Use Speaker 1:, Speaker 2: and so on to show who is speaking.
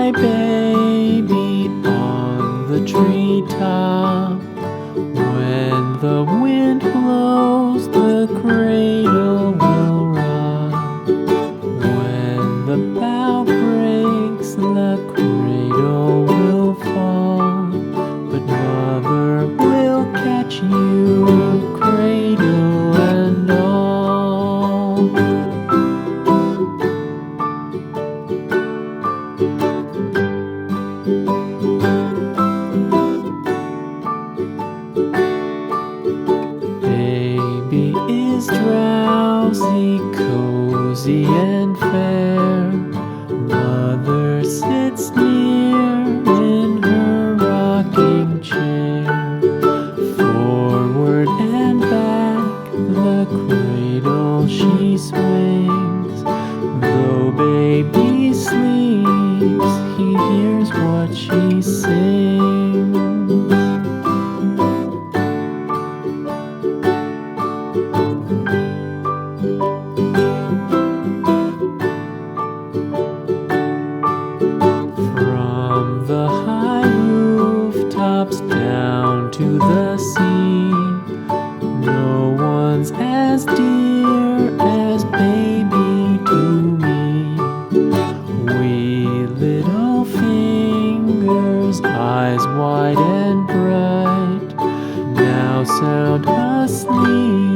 Speaker 1: my baby on the treetop. When the wind blows, the cradle will rock. When the bough breaks, the cradle will fall. But mother will catch you, cradle and all. Baby is drowsy, cozy and fair. Mother sits near in her rocking chair. Forward and back, the cradle she swings. Though baby sleeps, he hears what she sings. From the high rooftops down to the sea, no one's as dear as baby to me. Wee little fingers, eyes wide and bright, now sound asleep.